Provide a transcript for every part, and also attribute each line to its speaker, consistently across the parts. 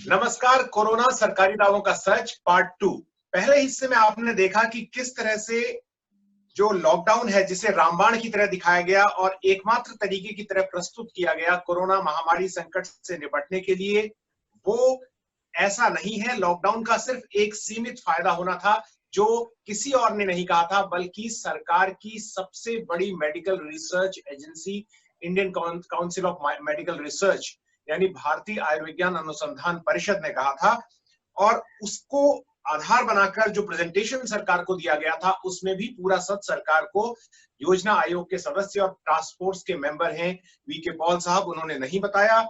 Speaker 1: नमस्कार। कोरोना सरकारी दावों का सच पार्ट 2। पहले हिस्से में आपने देखा कि किस तरह से जो लॉकडाउन है जिसे रामबाण की तरह दिखाया गया और एकमात्र तरीके की तरह प्रस्तुत किया गया कोरोना महामारी संकट से निपटने के लिए, वो ऐसा नहीं है। लॉकडाउन का सिर्फ एक सीमित फायदा होना था जो किसी और ने नहीं कहा था, बल्कि सरकार की सबसे बड़ी medical research agency Indian council of medical research यानी भारतीय आयुर्विज्ञान अनुसंधान परिषद ने कहा था। और उसको आधार बनाकर जो प्रेजेंटेशन सरकार को दिया गया था उसमें भी पूरा सच सरकार को योजना आयोग के सदस्य और टास्क फोर्स के मेंबर हैं वीके पॉल साहब, उन्होंने नहीं बताया।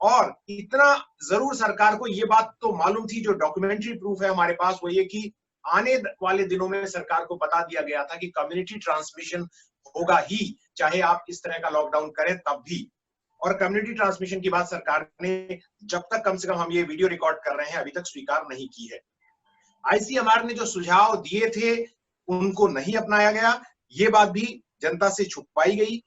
Speaker 1: और इतना जरूर सरकार को ये बात तो मालूम थी, जो डॉक्यूमेंट्री प्रूफ है हमारे पास वो ये कि आने वाले दिनों में सरकार को बता दिया गया था कि कम्युनिटी ट्रांसमिशन होगा ही, चाहे आप इस तरह का लॉकडाउन करें तब भी। और कम्युनिटी ट्रांसमिशन की बात सरकार ने जब तक कम से कम हम ये वीडियो रिकॉर्ड कर रहे हैं अभी तक स्वीकार नहीं की है। आईसीएमआर ने जो सुझाव दिए थे उनको नहीं अपनाया गया, ये बात भी जनता से छुपाई गई,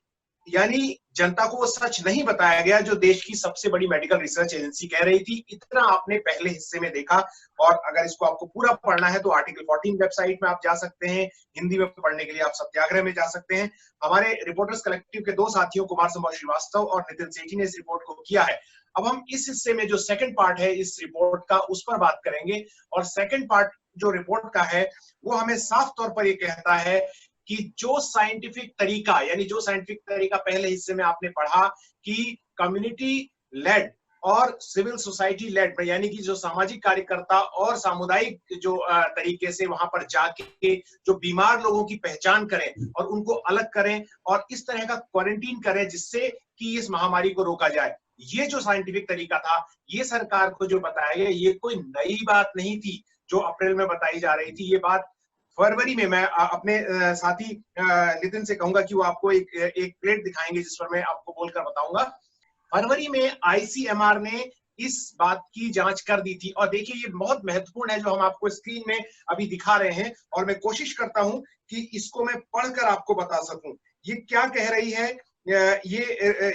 Speaker 1: यानी जनता को वो सच नहीं बताया गया जो देश की सबसे बड़ी मेडिकल रिसर्च एजेंसी कह रही थी। इतना आपने पहले हिस्से में देखा। और अगर इसको आपको पूरा पढ़ना है तो आर्टिकल 14 वेबसाइट में आप जा सकते हैं, हिंदी में पढ़ने के लिए आप सत्याग्रह में जा सकते हैं। हमारे रिपोर्टर्स कलेक्टिव के दो साथियों कुमार संभव श्रीवास्तव और नितिन सेठी ने इस रिपोर्ट को किया है। अब हम इस हिस्से में जो सेकंड पार्ट है इस रिपोर्ट का उस पर बात करेंगे। और सेकंड पार्ट जो रिपोर्ट का है वो हमें साफ तौर पर ये कहता है कि जो साइंटिफिक तरीका, यानी जो साइंटिफिक तरीका पहले हिस्से में आपने पढ़ा कि कम्युनिटी लेड और सिविल सोसाइटी लेड, यानी कि जो सामाजिक कार्यकर्ता और सामुदायिक जो तरीके से वहां पर जाके जो बीमार लोगों की पहचान करें और उनको अलग करें और इस तरह का क्वारंटीन करें जिससे कि इस महामारी को रोका जाए, ये जो साइंटिफिक तरीका था ये सरकार को जो बताया गया ये कोई नई बात नहीं थी जो अप्रैल में बताई जा रही थी। ये बात फरवरी में, मैं अपने साथी नितिन से कहूंगा कि वो आपको एक प्लेट दिखाएंगे जिस पर मैं आपको बोलकर बताऊंगा। फरवरी में आईसीएमआर ने इस बात की जांच कर दी थी। और देखिए ये बहुत महत्वपूर्ण है जो हम आपको स्क्रीन में अभी दिखा रहे हैं, और मैं कोशिश करता हूं कि इसको मैं पढ़कर आपको बता सकूं ये क्या कह रही है।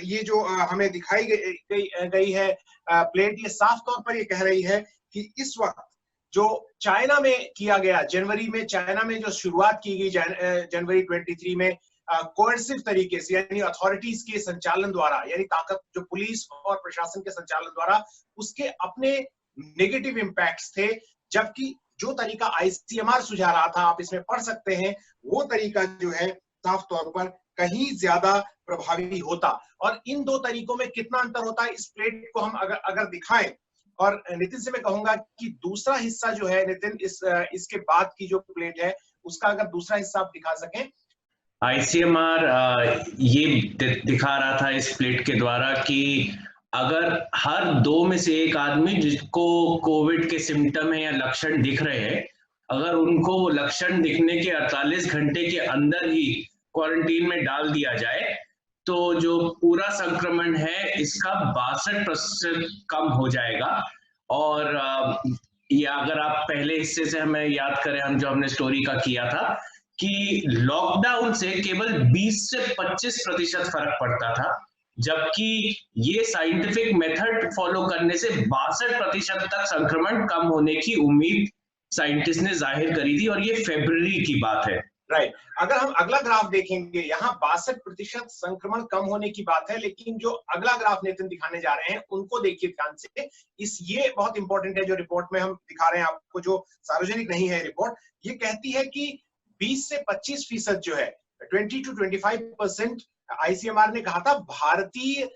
Speaker 1: ये जो हमें दिखाई गई है प्लेट, ये साफ तौर पर ये कह रही है कि इस वक्त जो चाइना में किया गया, जनवरी में चाइना में जो शुरुआत की गई जनवरी 23 में कोएर्सिव तरीके से, यानी अथॉरिटीज के संचालन द्वारा, यानी ताकत जो पुलिस और प्रशासन के संचालन द्वारा, उसके अपने नेगेटिव इम्पैक्ट्स थे। जबकि जो तरीका आईसीएमआर सुझा रहा था, आप इसमें पढ़ सकते हैं, वो तरीका जो है साफ तौर पर कहीं ज्यादा प्रभावी होता। और इन दो तरीकों में कितना अंतर होता है इस प्लेट को हम अगर दिखाएं। और नितिन से मैं कहूंगा कि दूसरा हिस्सा जो है नितिन, इसके बाद की जो प्लेट है उसका अगर दूसरा हिस्सा आप दिखा सकें।
Speaker 2: आईसीएमआर ये दिखा रहा था इस प्लेट के द्वारा कि अगर हर 2 में से एक आदमी जिसको कोविड के सिम्टम है या लक्षण दिख रहे हैं, अगर उनको वो लक्षण दिखने के 48 घंटे के अंदर ही क्वारंटीन में डाल दिया जाए तो जो पूरा संक्रमण है इसका 62% कम हो जाएगा। और या अगर आप पहले हिस्से से हमें याद करें, हमने स्टोरी का किया था कि लॉकडाउन से केवल 20 से 25% फर्क पड़ता था, जबकि ये साइंटिफिक मेथड फॉलो करने से 62% तक संक्रमण कम होने की उम्मीद साइंटिस्ट ने जाहिर करी थी, और ये फरवरी की बात है।
Speaker 1: राइट। अगर हम अगला ग्राफ देखेंगे, यहाँ 62% संक्रमण कम होने की बात है, लेकिन जो अगला ग्राफ नितिन दिखाने जा रहे हैं उनको देखिए ध्यान से। ये बहुत इंपॉर्टेंट है जो रिपोर्ट में हम दिखा रहे हैं आपको, जो सार्वजनिक नहीं है रिपोर्ट। ये कहती है कि 20 से 25% जो है, 20 to 25% आईसीएमआर ने कहा था भारतीय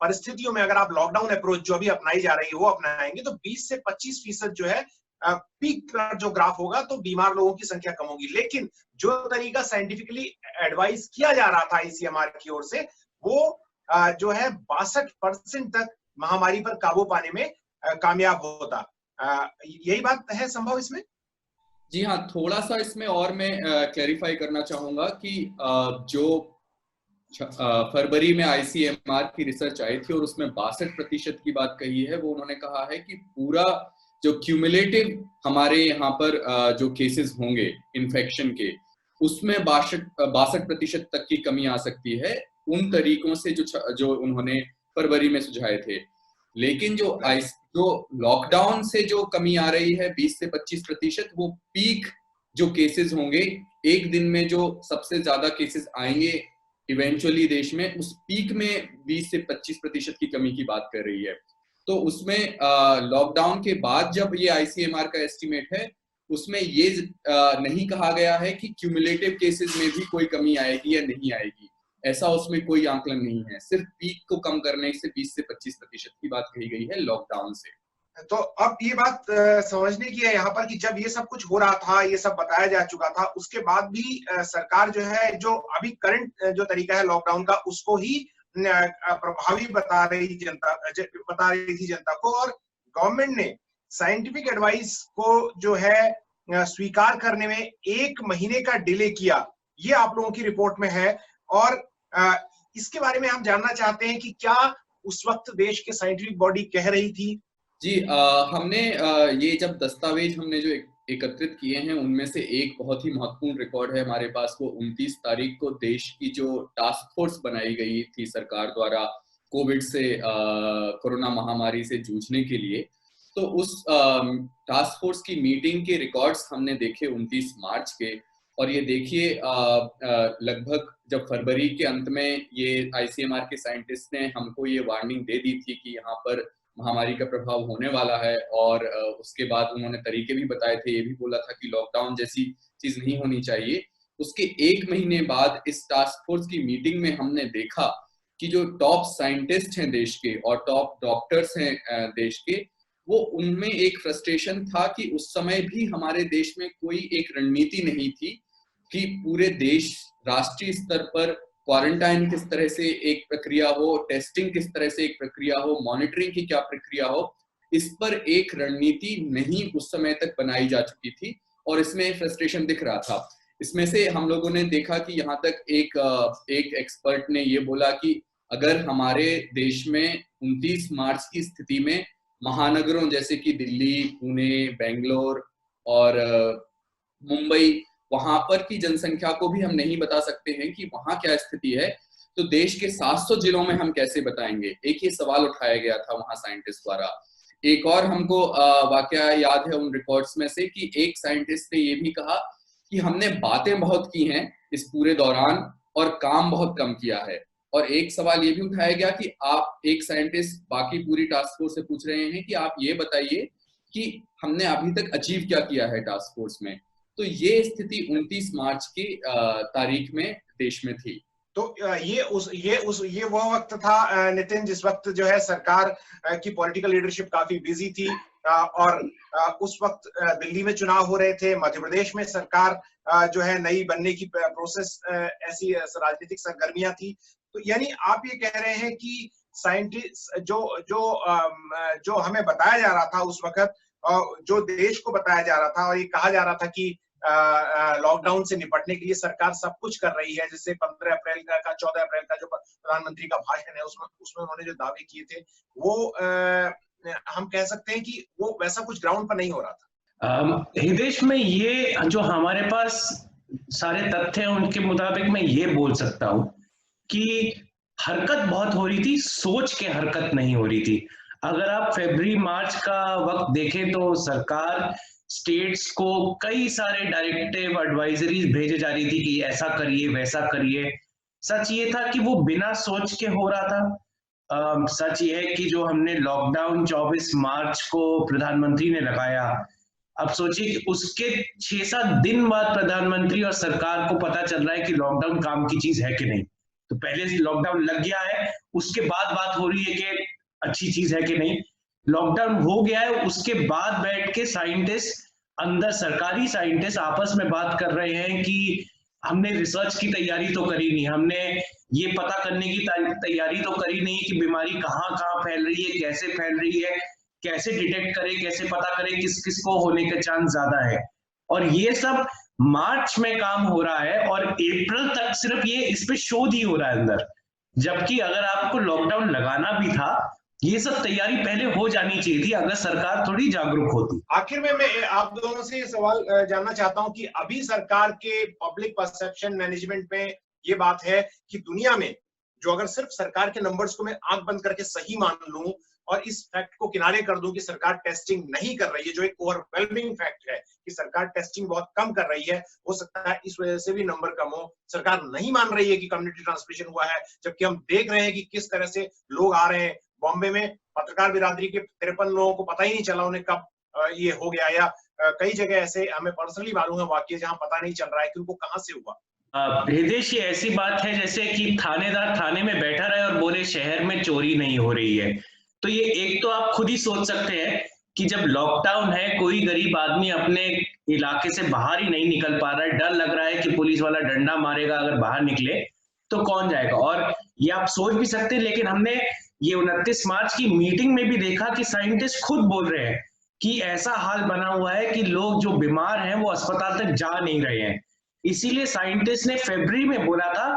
Speaker 1: परिस्थितियों में अगर आप लॉकडाउन अप्रोच जो अभी अपनाई जा रही है वो अपनाएंगे तो 20 से 25% जो है पीक जो ग्राफ होगा तो बीमार लोगों की संख्या कम होगी। लेकिन जो तरीका साइंटिफिकली एडवाइस किया जा रहा था आईसीएमआर की ओर से, वो जो है 62% तक महामारी पर काबू पाने में कामयाब होता। यही बात है संभव इसमें?
Speaker 3: जी हाँ, थोड़ा सा इसमें और मैं क्लैरिफाई करना चाहूंगा कि जो फरवरी में आईसीएमआर की रिसर्च आई थी और उसमें 62% की बात कही है, वो उन्होंने कहा है कि पूरा जो क्यूमुलेटिव हमारे यहाँ पर जो केसेस होंगे इन्फेक्शन के, उसमें 62% तक की कमी आ सकती है उन तरीकों से जो उन्होंने फरवरी में सुझाए थे। लेकिन जो लॉकडाउन से जो कमी आ रही है 20 से 25%, वो पीक जो केसेस होंगे, एक दिन में जो सबसे ज्यादा केसेस आएंगे इवेंचुअली देश में, उस पीक में 20 से 25% की कमी की बात कर रही है। तो उसमें लॉकडाउन के बाद जब ये आईसीएमआर का एस्टिमेट है, उसमें ये नहीं कहा गया है कि क्यूमुलेटिव केसेस में भी कोई कमी आएगी या नहीं आएगी, ऐसा उसमें कोई आंकलन नहीं है। सिर्फ पीक को कम करने से 20 से 25% की बात कही गई है लॉकडाउन से।
Speaker 1: तो अब ये बात समझने की है यहाँ पर कि जब ये सब कुछ हो रहा था, ये सब बताया जा चुका था, उसके बाद भी सरकार जो है, जो अभी करंट जो तरीका है लॉकडाउन का, उसको ही प्रभावी बता रही थी जनता को, और गवर्नमेंट ने साइंटिफिक एडवाइस को जो है स्वीकार करने में 1 महीने का डिले किया। ये आप लोगों की रिपोर्ट में है, और इसके बारे में हम जानना चाहते हैं कि क्या उस वक्त देश के साइंटिफिक बॉडी कह रही थी?
Speaker 3: जी, हमने ये जब दस्तावेज हमने जो एकत्रित किए हैं, उनमें से एक बहुत ही महत्वपूर्ण रिकॉर्ड है हमारे पास। वो 29 तारीख को देश की जो टास्क फोर्स बनाई गई थी सरकार द्वारा कोविड से, कोरोना महामारी से जूझने के लिए, तो उस टास्क फोर्स की मीटिंग के रिकॉर्ड्स हमने देखे 29 मार्च के। और ये देखिए, लगभग जब फरवरी के अंत में ये आईसीएमआर के साइंटिस्ट ने हमको ये वार्निंग दे दी थी कि यहाँ पर महामारी का प्रभाव होने वाला है, और उसके बाद उन्होंने तरीके भी बताए थे, ये भी बोला था कि लॉकडाउन जैसी चीज नहीं होनी चाहिए। उसके 1 महीने बाद इस टास्क फोर्स की मीटिंग में हमने देखा कि जो टॉप साइंटिस्ट हैं देश के और टॉप डॉक्टर्स हैं देश के, वो उनमें एक फ्रस्ट्रेशन था कि उस समय भी हमारे देश में कोई एक रणनीति नहीं थी कि पूरे देश राष्ट्रीय स्तर पर क्वारंटाइन किस तरह से एक प्रक्रिया हो, टेस्टिंग किस तरह से एक प्रक्रिया हो, मॉनिटरिंग की क्या प्रक्रिया हो, इस पर एक रणनीति नहीं उस समय तक बनाई जा चुकी थी, और इसमें फ्रस्ट्रेशन दिख रहा था। इसमें से हम लोगों ने देखा कि यहाँ तक एक एक्सपर्ट ने ये बोला कि अगर हमारे देश में 29 मार्च की स्थिति में महानगरों जैसे कि दिल्ली, पुणे, बेंगलोर और मुंबई, वहां पर की जनसंख्या को भी हम नहीं बता सकते हैं कि वहां क्या स्थिति है, तो देश के 700 जिलों में हम कैसे बताएंगे? एक ये सवाल उठाया गया था वहां साइंटिस्ट द्वारा। एक और हमको वाकया याद है उन रिकॉर्ड्स में से कि एक साइंटिस्ट ने ये भी कहा कि हमने बातें बहुत की हैं इस पूरे दौरान और काम बहुत कम किया है। और एक सवाल ये भी उठाया गया कि आप, एक साइंटिस्ट बाकी पूरी टास्क फोर्स से पूछ रहे हैं कि आप ये बताइए कि हमने अभी तक अचीव क्या किया है टास्क फोर्स में। तो ये स्थिति 29 मार्च की तारीख में देश में थी।
Speaker 1: तो ये वो वक्त था नितिन, जिस वक्त जो है सरकार की पॉलिटिकल लीडरशिप काफी बिजी थी, और उस वक्त दिल्ली में चुनाव हो रहे थे, मध्य प्रदेश में सरकार जो है नई बनने की प्रोसेस, ऐसी राजनीतिक सरगर्मियां थी। तो यानी आप ये कह रहे हैं कि साइंटिस्ट जो हमें बताया जा रहा था उस वक्त, जो देश को बताया जा रहा था, और ये कहा जा रहा था कि लॉकडाउन से निपटने के लिए सरकार सब कुछ कर रही है, जैसे 15 अप्रैल का 14 अप्रैल का जो प्रधानमंत्री का भाषण है, उसमें उन्होंने जो दावे किए थे, वो हम कह सकते हैं कि वो वैसा कुछ ग्राउंड पर नहीं हो रहा था।
Speaker 2: हिदेश में ये जो हमारे पास सारे तथ्य हैं, उनके मुताबिक मैं ये बोल सकता हूं कि हरकत बहुत हो रही थी, सोच के हरकत नहीं हो रही थी। अगर आप फरवरी मार्च का वक्त देखें तो सरकार स्टेट्स को कई सारे डायरेक्टिव एडवाइजरीज भेजे जा रही थी कि ऐसा करिए, वैसा करिए। सच ये था कि वो बिना सोच के हो रहा था। सच ये है कि जो हमने लॉकडाउन 24 मार्च को प्रधानमंत्री ने लगाया, अब सोचिए कि उसके 6-7 दिन बाद प्रधानमंत्री और सरकार को पता चल रहा है कि लॉकडाउन काम की चीज है कि नहीं। तो पहले लॉकडाउन लग गया है, उसके बाद बात हो रही है कि अच्छी चीज है कि नहीं। लॉकडाउन हो गया है, उसके बाद बैठ के साइंटिस्ट, अंदर सरकारी साइंटिस्ट आपस में बात कर रहे हैं कि हमने रिसर्च की तैयारी तो करी नहीं, हमने ये पता करने की तैयारी तो करी नहीं कि बीमारी कहाँ कहाँ फैल रही है, कैसे फैल रही है, कैसे डिटेक्ट करें, कैसे पता करें किस किस को होने का चांस ज्यादा है। और ये सब मार्च में काम हो रहा है, और अप्रैल तक सिर्फ ये इस पे शोध ही हो रहा है अंदर। जबकि अगर आपको लॉकडाउन लगाना भी था, ये सब तैयारी पहले हो जानी चाहिए थी अगर सरकार थोड़ी जागरूक होती।
Speaker 1: आखिर में मैं आप दोनों से ये सवाल जानना चाहता हूं कि अभी सरकार के पब्लिक परसेप्शन मैनेजमेंट में ये बात है कि दुनिया में, जो अगर सिर्फ सरकार के नंबर्स को मैं आंख बंद करके सही मान लूं और इस फैक्ट को किनारे कर दूं कि सरकार टेस्टिंग नहीं कर रही है, जो एक ओवरवेलमिंग फैक्ट है कि सरकार टेस्टिंग बहुत कम कर रही है, हो सकता है इस वजह से भी नंबर कम हो। सरकार नहीं मान रही है कि कम्युनिटी ट्रांसमिशन हुआ है, जबकि हम देख रहे हैं कि किस तरह से लोग आ रहे हैं। बॉम्बे में पत्रकार बिरादरी के 53 लोगों को पता ही नहीं चला उन्हें कब ये हो गया, या कई जगह ऐसे हमें पर्सनली मालूम है वाकई जहां पता नहीं चल रहा है कि उनको कहां से हुआ।
Speaker 2: हृदेश, ये ऐसी बात है जैसे कि थानेदार थाने में बैठा रहे और बोले शहर में चोरी नहीं हो रही है। तो ये एक तो आप खुद ही सोच सकते हैं कि जब लॉकडाउन है, कोई गरीब आदमी अपने इलाके से बाहर ही नहीं निकल पा रहा है, डर लग रहा है कि पुलिस वाला डंडा मारेगा अगर बाहर निकले, तो कौन जाएगा। और ये आप सोच भी सकते हैं, लेकिन हमने ये 29 मार्च की मीटिंग में भी देखा कि साइंटिस्ट खुद बोल रहे हैं कि ऐसा हाल बना हुआ है कि लोग जो बीमार हैं वो अस्पताल तक जा नहीं रहे हैं। इसीलिए साइंटिस्ट ने फरवरी में बोला था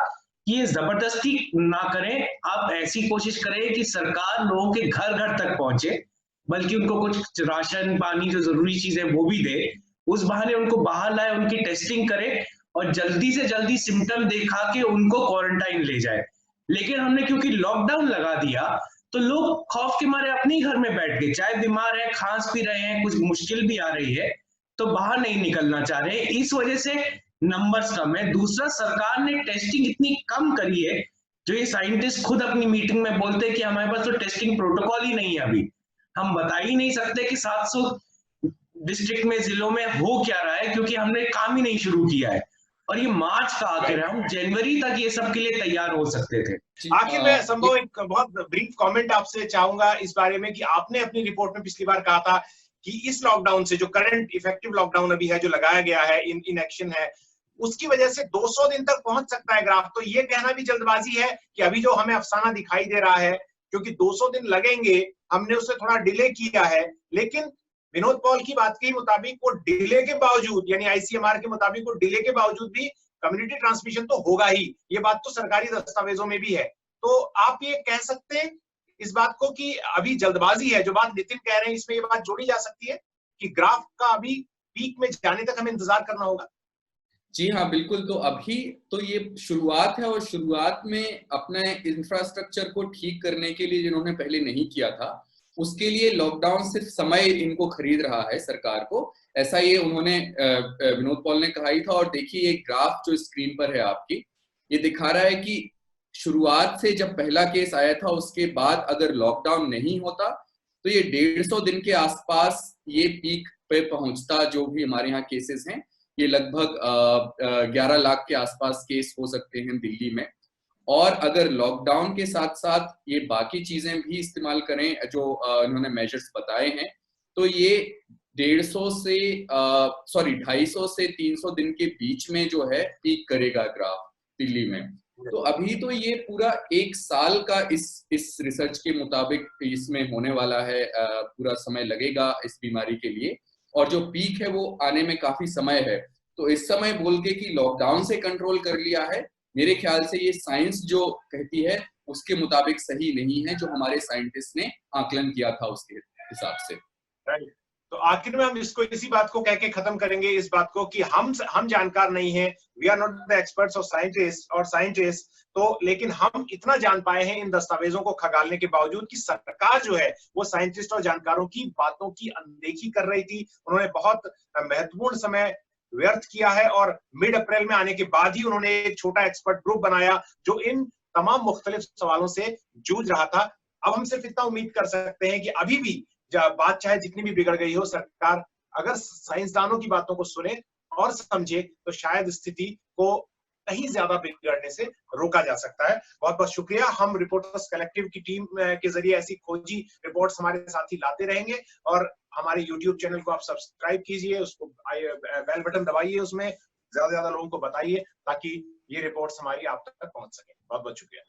Speaker 2: कि ये जबरदस्ती ना करें, आप ऐसी कोशिश करें कि सरकार लोगों के घर घर तक पहुंचे, बल्कि उनको कुछ राशन पानी जो जरूरी चीजें वो भी दे, उस बहाने उनको बाहर लाए, उनकी टेस्टिंग करे और जल्दी से जल्दी सिम्टम दिखा के उनको क्वारंटाइन ले जाए। लेकिन हमने क्योंकि लॉकडाउन लगा दिया तो लोग खौफ के मारे अपने ही घर में बैठ गए, चाहे बीमार है, खांस भी रहे हैं, कुछ मुश्किल भी आ रही है तो बाहर नहीं निकलना चाह रहे, इस वजह से नंबर्स कम है। दूसरा, सरकार ने टेस्टिंग इतनी कम करी है, जो ये साइंटिस्ट खुद अपनी मीटिंग में बोलते हैं कि हमारे पास तो टेस्टिंग प्रोटोकॉल ही नहीं है, अभी हम बता ही नहीं सकते कि 700 डिस्ट्रिक्ट में, जिलों में हो क्या रहा है, क्योंकि हमने काम ही नहीं शुरू किया है। और ये मार्च का आखिर है, हम जनवरी तक ये सब के लिए तैयार हो सकते थे।
Speaker 1: आखिर में संभव एक बहुत ब्रीफ कमेंट आपसे चाहूंगा इस बारे में कि आपने अपनी रिपोर्ट में पिछली बार कहा था कि इस लॉकडाउन से, जो करंट इफेक्टिव लॉकडाउन अभी है, जो लगाया गया है, इन एक्शन है, उसकी वजह से 200 दिन तक पहुंच सकता है ग्राफ। तो ये कहना भी जल्दबाजी है कि अभी जो हमें अफसाना दिखाई दे रहा है, क्योंकि 200 दिन लगेंगे, हमने उसे थोड़ा डिले किया है, लेकिन विनोद पॉल की बात के मुताबिक वो डिले के बावजूद, यानी आईसीएमआर के मुताबिक वो डिले के बावजूद भी कम्युनिटी ट्रांसमिशन तो होगा ही। ये बात तो सरकारी दस्तावेजों में भी है। तो आप ये कह सकते हैं इस बात को कि अभी जल्दबाजी है, जो बात नितिन कह रहे हैं इसमें ये बात जोड़ी जा सकती है कि ग्राफ का अभी पीक में जाने तक हमें इंतजार करना होगा।
Speaker 3: जी हाँ, बिल्कुल। तो अभी तो ये शुरुआत है, और शुरुआत में अपने इंफ्रास्ट्रक्चर को ठीक करने के लिए जिन्होंने पहले नहीं किया था, उसके लिए लॉकडाउन सिर्फ समय इनको खरीद रहा है सरकार को, ऐसा ये उन्होंने विनोद पॉल ने कहा ही था। और देखिए ये ग्राफ जो स्क्रीन पर है आपकी, ये दिखा रहा है कि शुरुआत से जब पहला केस आया था, उसके बाद अगर लॉकडाउन नहीं होता तो ये 150 दिन के आसपास ये पीक पे पहुंचता। जो भी हमारे यहाँ केसेस हैं, ये लगभग 11 लाख के आसपास केस हो सकते हैं दिल्ली में। और अगर लॉकडाउन के साथ साथ ये बाकी चीजें भी इस्तेमाल करें जो इन्होंने मेजर्स बताए हैं, तो ये 250 से 300 दिन के बीच में जो है पीक करेगा ग्राफ दिल्ली में। तो अभी तो ये पूरा 1 साल का इस रिसर्च के मुताबिक इसमें होने वाला है, पूरा समय लगेगा इस बीमारी के लिए, और जो पीक है वो आने में काफी समय है। तो इस समय बोल के कि लॉकडाउन से कंट्रोल कर लिया है, मेरे ख्याल से ये साइंस जो कहती है उसके मुताबिक सही नहीं है, जो हमारे साइंटिस्ट ने आकलन किया था उसके हिसाब से।
Speaker 1: तो आखिर में हम इसको इसी बात को कह के खत्म करेंगे, इस बात को कि हम जानकार नहीं हैं, we are not the experts और साइंटिस्ट। तो लेकिन हम इतना जान पाए हैं इन दस्तावेजों को खंगालने के बावजूद कि सरकार जो है वो साइंटिस्ट और जानकारों की बातों की अनदेखी कर रही थी। उन्होंने बहुत महत्वपूर्ण समय व्यर्थ किया है, और मिड अप्रैल में आने के बाद ही उन्होंने एक छोटा एक्सपर्ट ग्रुप बनाया जो इन तमाम मुख्तलिफ सवालों से जूझ रहा था। अब हम सिर्फ इतना उम्मीद कर सकते हैं कि अभी भी बात चाहे जितनी भी बिगड़ गई हो, सरकार अगर साइंसदानों की बातों को सुने और समझे तो शायद स्थिति को कहीं ज्यादा बिगड़ने से रोका जा सकता है। बहुत बहुत शुक्रिया। हम रिपोर्टर्स कलेक्टिव की टीम के जरिए ऐसी खोजी रिपोर्ट्स हमारे साथी लाते रहेंगे, और हमारे YouTube चैनल को आप सब्सक्राइब कीजिए, उसको बेल बटन दबाइए, उसमें ज्यादा लोगों को बताइए ताकि ये रिपोर्ट्स हमारी आप तक पहुंच सके। बहुत बहुत शुक्रिया।